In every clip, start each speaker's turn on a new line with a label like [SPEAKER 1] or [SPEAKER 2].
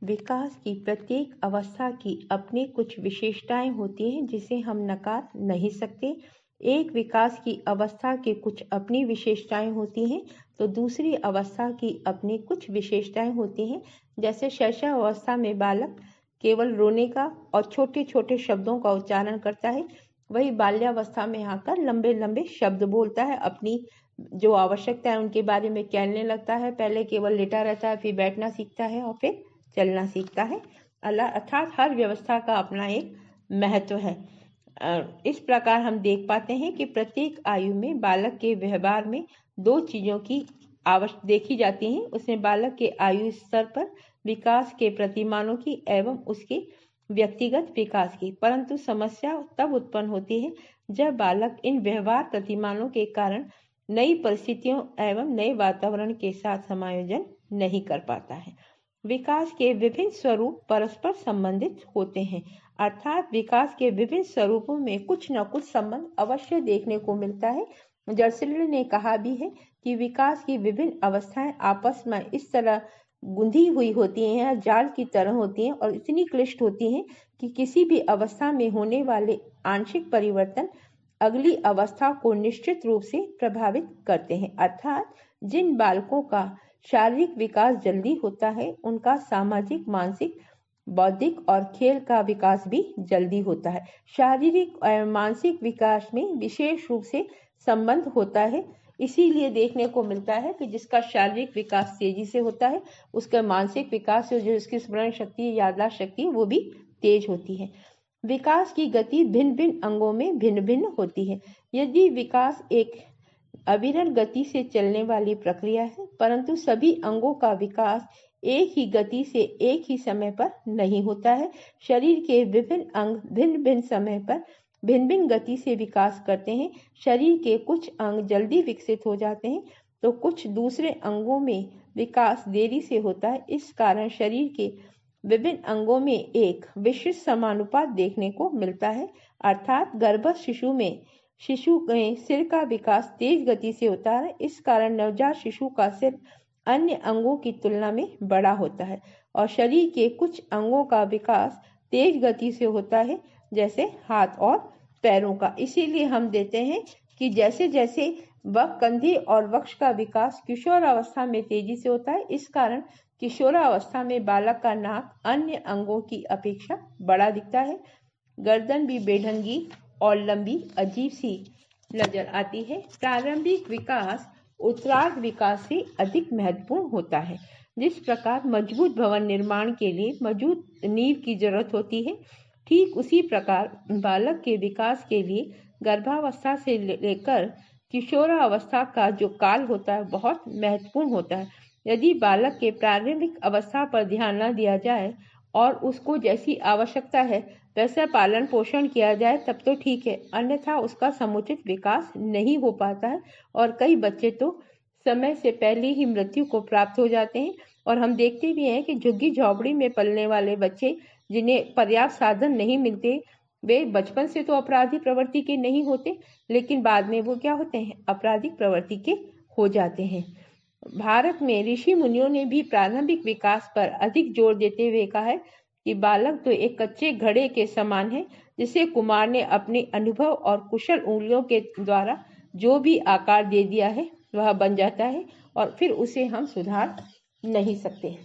[SPEAKER 1] विकास की प्रत्येक अवस्था की अपनी कुछ विशेषताएं होती हैं जिसे हम नकार नहीं सकते। एक विकास की अवस्था की कुछ अपनी विशेषताएं होती हैं तो दूसरी अवस्था की अपनी कुछ विशेषताएं होती हैं। जैसे शैशव अवस्था में बालक केवल रोने का और छोटे छोटे शब्दों का उच्चारण करता है, वही बाल्यावस्था में आकर लंबे लंबे शब्द बोलता है, अपनी जो आवश्यकता है उनके बारे में कहने लगता है। पहले केवल लेटा रहता है, फिर बैठना सीखता है और फिर चलना सीखता है। अर्थात हर व्यवस्था का अपना एक महत्व है। इस प्रकार हम देख पाते हैं कि प्रत्येक आयु में बालक के व्यवहार में दो चीजों की आवश्यक देखी जाती हैं। उसमें बालक के आयु स्तर पर विकास के प्रतिमानों की एवं उसके व्यक्तिगत विकास की। परंतु समस्या तब उत्पन्न होती है जब बालक इन व्यवहार प्रतिमानों के कारण नई परिस्थितियों एवं नए वातावरण के साथ समायोजन नहीं कर पाता है। विकास के विभिन्न स्वरूप परस्पर संबंधित होते हैं, अर्थात विकास के विभिन्न स्वरूपों में कुछ न कुछ संबंध अवश्य देखने को मिलता है। जर्सिल ने कहा भी है कि विकास की विभिन्न अवस्थाएं आपस में इस तरह गुंधी हुई होती हैं, जाल की तरह होती हैं और इतनी क्लिष्ट होती हैं कि किसी भी अवस्था में होने वाले आंशिक परिवर्तन अगली अवस्था को निश्चित रूप से प्रभावित करते हैं। अर्थात जिन बालकों का शारीरिक विकास जल्दी होता है उनका सामाजिक, मानसिक, बौद्धिक और खेल का विकास भी जल्दी होता है। शारीरिक और मानसिक विकास में विशेष रूप से संबंध होता है। इसीलिए देखने को मिलता है कि जिसका शारीरिक विकास तेजी से होता है उसका मानसिक विकास जो उसकी स्मरण शक्ति, याददाश्त शक्ति वो भी तेज होती है। विकास की गति भिन्न भिन्न अंगों में भिन्न भिन्न होती है। यदि विकास एक अविरल गति से चलने वाली प्रक्रिया है, परंतु सभी अंगों का विकास एक ही गति से एक ही समय पर नहीं होता है। शरीर के विभिन्न अंग भिन्न भिन्न समय पर भिन्न भिन्न गति से विकास करते हैं। शरीर के कुछ अंग जल्दी विकसित हो जाते हैं तो कुछ दूसरे अंगों में विकास देरी से होता है। इस कारण शरीर के विभिन्न अंगों में एक विशिष्ट समानुपात देखने को मिलता है। अर्थात गर्भस्थ शिशु में सिर का विकास तेज गति से होता है। इस कारण नवजात शिशु का सिर अन्य अंगों की तुलना में बड़ा होता है और शरीर के कुछ अंगों का विकास तेज गति से होता है, जैसे हाथ और पैरों का। इसीलिए हम देते हैं कि जैसे जैसे कंधे और वक्ष का विकास किशोरावस्था में तेजी से होता है, इस कारण किशोरावस्था में बालक का नाक अन्य अंगों की अपेक्षा बड़ा दिखता है। गर्दन भी बेढंगी और लंबी अजीब सी नजर आती है। प्रारंभिक विकास उत्तरार्ध विकास से अधिक महत्वपूर्ण होता है। जिस प्रकार मजबूत भवन निर्माण के लिए मजबूत नींव की जरूरत होती है, ठीक उसी प्रकार बालक के विकास के लिए गर्भावस्था से लेकर किशोरावस्था का जो काल होता है बहुत महत्वपूर्ण होता है। यदि बालक के प्रारंभिक अवस्था पर ध्यान न दिया जाए और उसको जैसी आवश्यकता है वैसा पालन पोषण किया जाए तब तो ठीक है, अन्यथा उसका समुचित विकास नहीं हो पाता है और कई बच्चे तो समय से पहले ही मृत्यु को प्राप्त हो जाते हैं। और हम देखते भी हैं कि झुग्गी झोपड़ी में पलने वाले बच्चे जिन्हें पर्याप्त साधन नहीं मिलते, वे बचपन से तो अपराधी प्रवृत्ति के नहीं होते, लेकिन बाद में वो क्या होते हैं, आपराधिक प्रवृत्ति के हो जाते हैं। भारत में ऋषि मुनियों ने भी प्रारंभिक विकास पर अधिक जोर देते हुए कहा है कि बालक तो एक कच्चे घड़े के समान है, जिसे कुमार ने अपने अनुभव और कुशल उंगलियों के द्वारा जो भी आकार दे दिया है वह बन जाता है और फिर उसे हम सुधार नहीं सकते।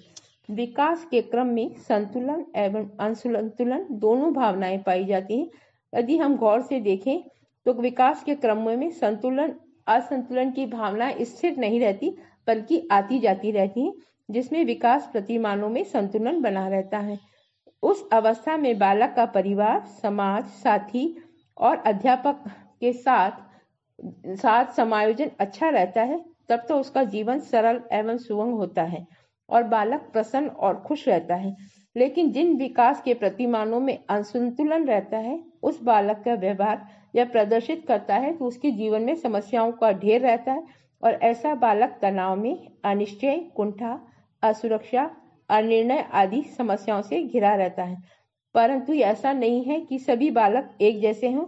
[SPEAKER 1] विकास के क्रम में संतुलन एवं असंतुलन दोनों भावनाएं पाई जाती हैं। यदि हम गौर से देखें तो विकास के क्रम में संतुलन असंतुलन की भावनाएं स्थिर नहीं रहती बल्कि आती जाती रहती हैं, जिसमें विकास प्रतिमानों में संतुलन बना रहता है। उस अवस्था में बालक का परिवार, समाज, साथी और अध्यापक के साथ समायोजन अच्छा रहता है, तब तो उसका जीवन सरल एवं सुगम होता है और बालक प्रसन्न और खुश रहता है। लेकिन जिन विकास के प्रतिमानों में असंतुलन रहता है उस बालक का व्यवहार यह प्रदर्शित करता है कि उसके जीवन में समस्याओं का ढेर रहता है और ऐसा बालक तनाव में, अनिश्चय, कुंठा, असुरक्षा, अनिर्णय आदि समस्याओं से घिरा रहता है। परंतु ऐसा नहीं है कि सभी बालक एक जैसे हों।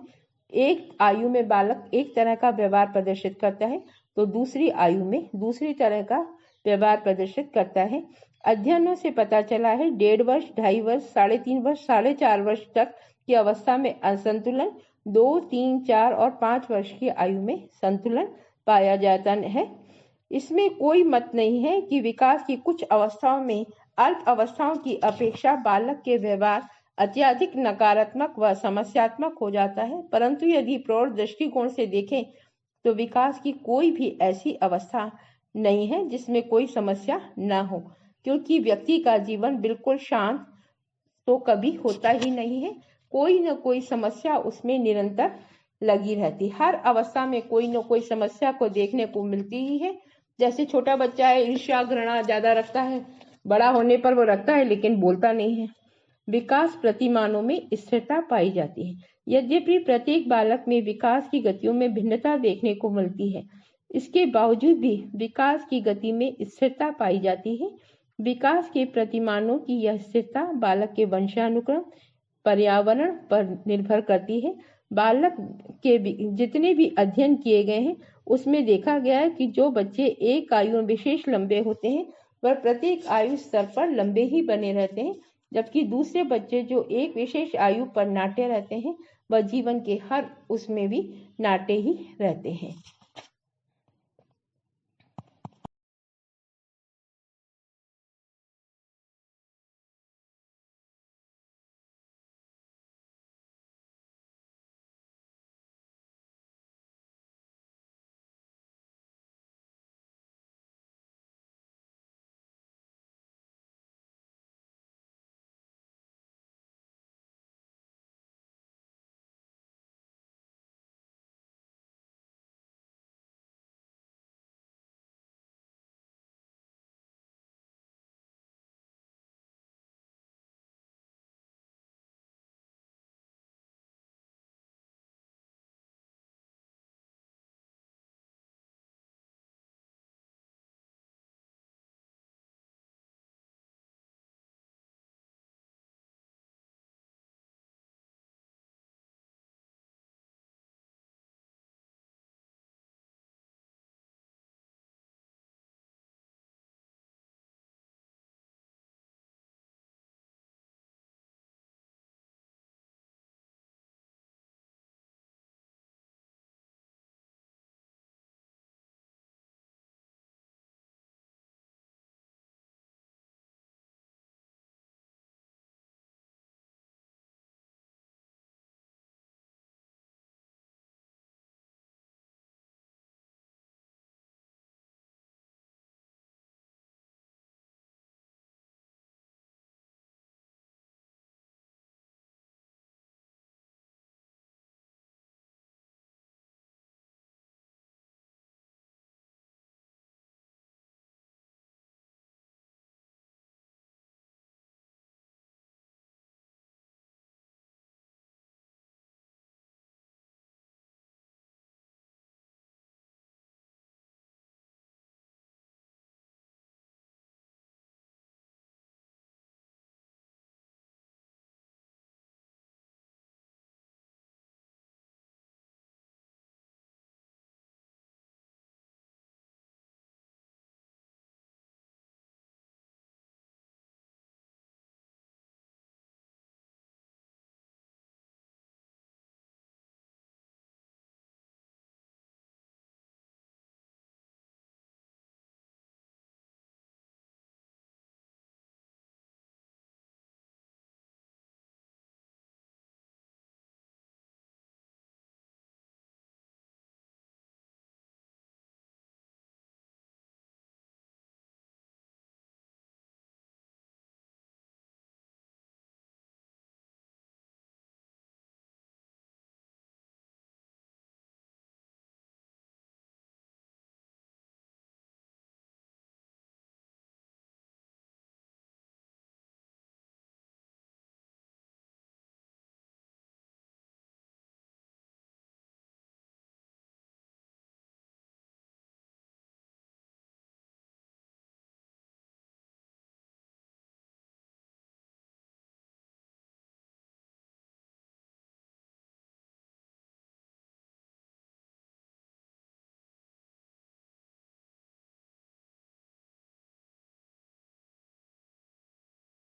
[SPEAKER 1] एक आयु में बालक एक तरह का व्यवहार प्रदर्शित करता है तो दूसरी आयु में दूसरी तरह का व्यवहार प्रदर्शित करता है। अध्ययनों से पता चला है 1.5 वर्ष, 2.5 वर्ष, 3.5 वर्ष, 4.5 वर्ष तक की अवस्था में असंतुलन, 2, 3, 4 और 5 वर्ष की आयु में संतुलन पाया जाता है। इसमें कोई मत नहीं है कि विकास की कुछ अवस्थाओं में अल्प अवस्थाओं की अपेक्षा बालक के व्यवहार अत्यधिक नकारात्मक व समस्यात्मक हो जाता है, परंतु यदि प्रौढ़ दृष्टिकोण से देखें तो विकास की कोई भी ऐसी अवस्था नहीं है जिसमें कोई समस्या न हो, क्योंकि व्यक्ति का जीवन बिल्कुल शांत तो कभी होता ही नहीं है। कोई न कोई समस्या उसमें निरंतर लगी रहती, हर अवस्था में कोई न कोई समस्या को देखने को मिलती ही है। जैसे छोटा बच्चा है, ईर्ष्या घृणा ज्यादा रखता है, बड़ा होने पर वो रखता है लेकिन बोलता नहीं है। विकास प्रतिमानों में स्थिरता पाई जाती है। यद्यपि प्रत्येक बालक में विकास की गतियों में भिन्नता देखने को मिलती है, इसके बावजूद भी विकास की गति में स्थिरता पाई जाती है। विकास के प्रतिमानों की यह स्थिरता बालक के वंशानुक्रम, पर्यावरण पर निर्भर करती है। बालक के जितने भी अध्ययन किए गए हैं उसमें देखा गया है कि जो बच्चे एक आयु में विशेष लंबे होते हैं वह प्रत्येक आयु स्तर पर लंबे ही बने रहते हैं, जबकि दूसरे बच्चे जो एक विशेष आयु पर नाटे रहते हैं वह जीवन के हर उसमें भी नाटे ही रहते हैं।